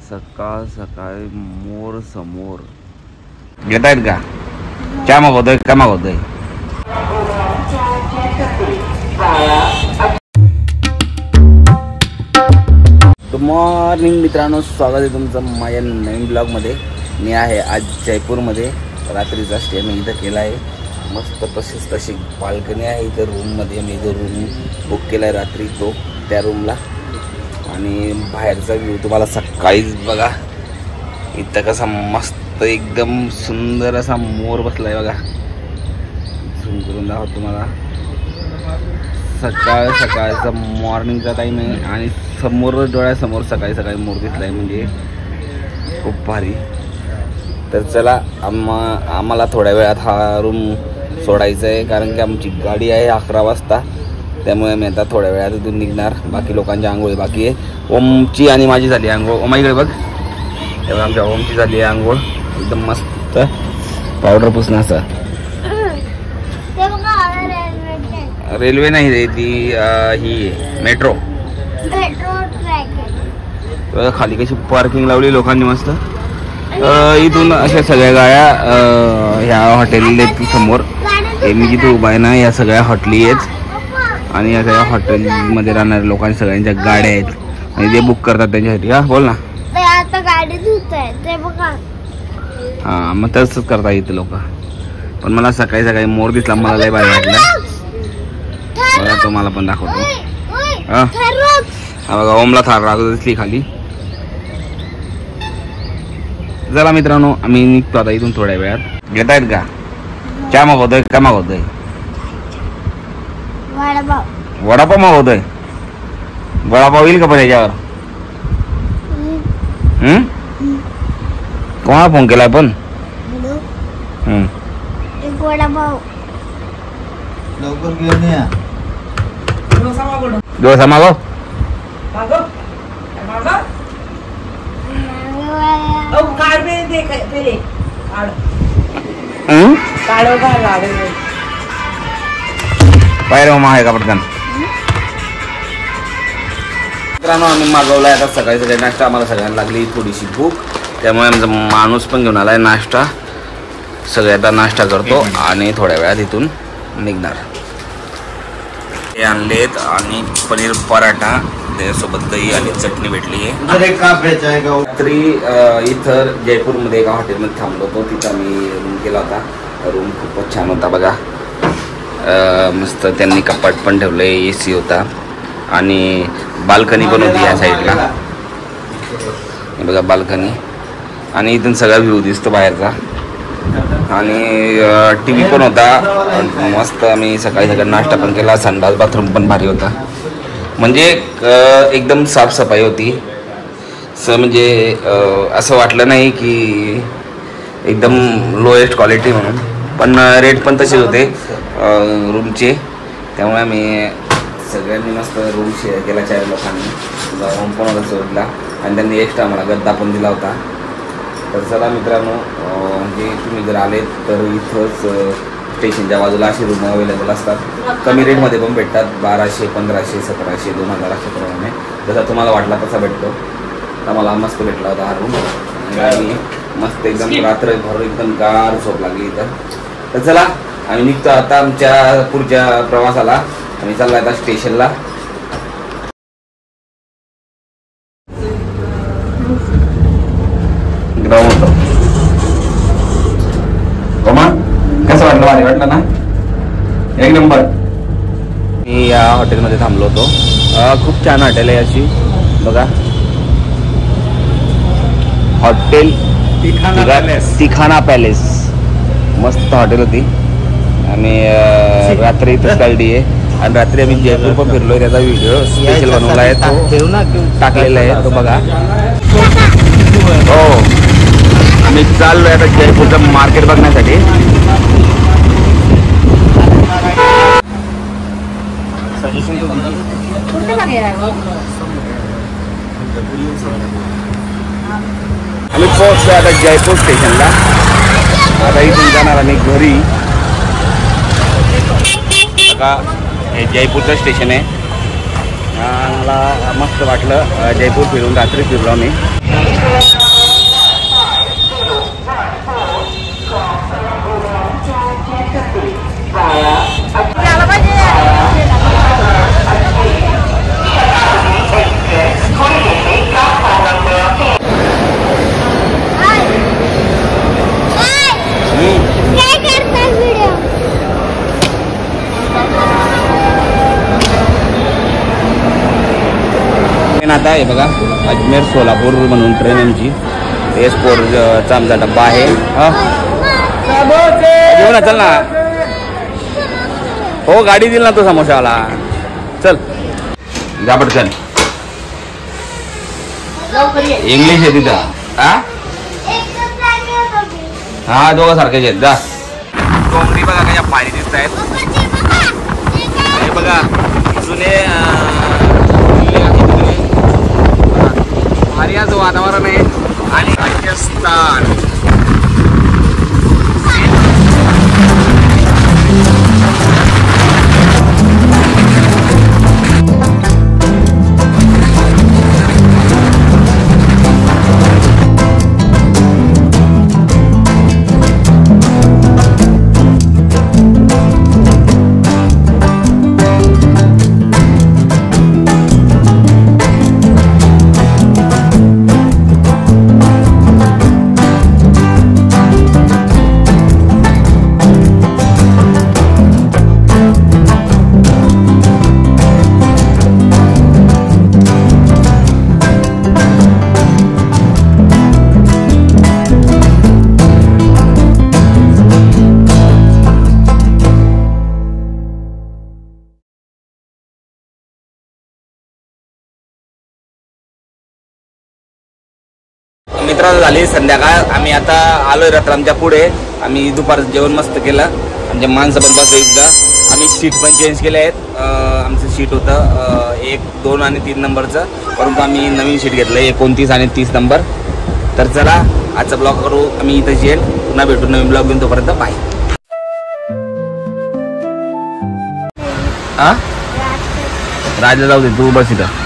सकाळ सकाळी मोर समोर घेत आहेत का? चहा मागवतोय का मागवतोय? गुड मॉर्निंग मित्रांनो, स्वागत आहे तुमचं माझ्या नवीन ब्लॉगमध्ये. मी आहे आज जयपूरमध्ये. रात्रीचा स्टे मी इथं केला आहे. मस्त तशी बाल्कनी आहे इथं रूममध्ये. मी जो रूम बुक केला आहे रात्री तो त्या रूमला. आणि बाहेरचा व्ह्यू तुम्हाला सकाळीच बघा. इथं कसा मस्त एकदम सुंदर असा मोर बसला आहे बघा. झूम करून दाखवतो तुम्हाला. सकाळचा मॉर्निंगचा टाईम आहे आणि समोर डोळ्यासमोर सकाळी सकाळी मोर दिसला आहे, म्हणजे खूप भारी. तर चला आम्हाला थोड्या वेळात हा रूम सोडायचा आहे, कारण की आमची गाडी आहे 11 वाजता. त्यामुळे मी आता थोड्या वेळात इथून निघणार. बाकी लोकांची आंघोळ बाकी आहे. ओमची आणि माझी झाली आंघोळ. ओमाईकडे बघ, तेव्हा आमच्या ओमची झाली आहे आंघोळ. एकदम मस्त पावडर पुसणं असं. रेल्वे नाही रे ती, ही मेट्रो ट्रॅक. खाली कशी पार्किंग लावली लोकांनी मस्त. इथून अशा सगळ्या गाड्या ह्या हॉटेल समोर मी जिथे उभा आहे ना, या सगळ्या हॉटेली आहेत. आणि या सगळ्या हॉटेलमध्ये राहणाऱ्या लोकांनी सगळ्यांच्या गाड्या आहेत आणि ते बुक करतात त्यांच्यासाठी. हा बोल ना. आता गाडी धुताय ते बघा. हा मग तसंच करता इथे लोक. पण मला सकाळी मोर दिसला, मला लय भारी वाटलं. बघा तुम्हाला पण दाखवतो. हा बघा ओमला थार राग दिसली खाली. चला मित्रांनो, आम्ही निघतो आता इथून थोड्या वेळात. घेत आहेत का? चहा मागवतोय का मागवतोय? वडापाव मागवतोय. वडापाव येईल का पण याच्यावर? कोणाला फोन केलाय पण? वडापाव लवकर घेऊन या. डोसा मागव. पायरे मा आहे का पटकन? मित्रांनो आम्ही मागवलाय आता सकाळी नाश्ता. आम्हाला सगळ्यांना लागली थोडीशी भूक, त्यामुळे आमचा माणूस पण घेऊन आलाय नाश्ता. सगळ्यात नाश्ता करतो आणि थोड्या वेळात इथून निघणार. हे आणलेत आणि पनीर पराठा, त्यासोबत दही आणि चटणी भेटली आहे. रात्री इथं जयपूरमध्ये एका हॉटेलमध्ये थांबलो होतो. तिथं आम्ही रूम केला होता. रूम खूपच छान होता बघा. मस्त त्यांनी कपाट पण ठेवलं आहे, AC होता आणि बाल्कनी पण होती या साईडला. हे बघा बाल्कनी. आणि इथून सगळा व्ह्यू दिसतो बाहेरचा. आणि TV पण होता मस्त. आम्ही सकाळी नाश्ता पण केला. संडास बाथरूम पण भारी होता, म्हणजे एकदम साफसफाई होती. म्हणजे असं वाटलं नाही की एकदम लोएस्ट क्वालिटी म्हणून. पण रेट पण तसेच होते रूमचे. त्यामुळे आम्ही सगळ्यांनी मस्त रूम शेअर केला 4 लोकांनी. रूम पण होता सोडला आणि त्यांनी एक्स्ट्रा आम्हाला गद्दा पण दिला होता. तर चला मित्रांनो, म्हणजे तुम्ही जर आले तर इथंच स्टेशनच्या बाजूला असे रूम अवेलेबल असतात. कमी रेटमध्ये पण भेटतात. 1200, 1500, 1700, 2000 अशाप्रमाणे जसा तुम्हाला वाटला तसा भेटतो. आम्हाला मस्त भेटला होता हा रूम. आणि मस्त एकदम रात्रभर एकदम गार झोप लागली इथं. तर चला आम्ही निघतो आता आमच्या पुढच्या प्रवासाला. आम्ही चाललो आता स्टेशनला. ग्राउंड होतो. कसं वाटलं? भारी वाटलं ना? एक नंबर. मी या हॉटेलमध्ये थांबलो होतो. खूप छान हॉटेल आहे अशी बघा. Hotel Thikana palace. मस्त हॉटेल होती. आणि रात्री इथंच काढली आहे. आणि रात्री आम्ही जयपूर पण फिरलोय. त्याचा व्हिडिओ स्पेशल बनवला आहे, तो टाकलेला आहे, तो बघा. हो आम्ही चाललोय आता जयपूरचं मार्केट बघण्यासाठी. आम्ही पोहोचलो आता जयपूर स्टेशनला. आता इथून जाणार आम्ही घरी. बघा हे जयपूरचं स्टेशन आहे. मला मस्त वाटलं जयपूर फिरून. रात्री फिरलो आम्ही. आहे बघा, अजमेर सोलापूर म्हणून ट्रेन आमची. S4चा आमचा डब्बा आहे. घेऊ ना, चल ना. हो गाडी दिल ना तो समोसावाला. चल जा पटकन. इंग्लिश आहे तिथं. हा दोघं सारखेच आहेत. जा. डोंगरी बघा कशा पाणी दिसत आहेत. हे बघा जुने भारी असं वातावरण आहे. आणि राजस्थान मित्रांनो झाली संध्याकाळ. आम्ही आता आलोय रतलामच्या पुढे. आम्ही दुपारचं जेवण मस्त केलं. आमचे माणसं पण बसले एकदा. आम्ही सीट पण चेंज केले आहेत. आमचं सीट होतं 1, 2 आणि 3 नंबरचं, परंतु आम्ही नवीन सीट घेतलं 29 आणि 30 नंबर. तर चला आजचा ब्लॉग करू आम्ही इथंच येईल. पुन्हा भेटू नवीन ब्लॉग घेऊन. तोपर्यंत बाय. राजा जाऊ दे, तू बस इथं.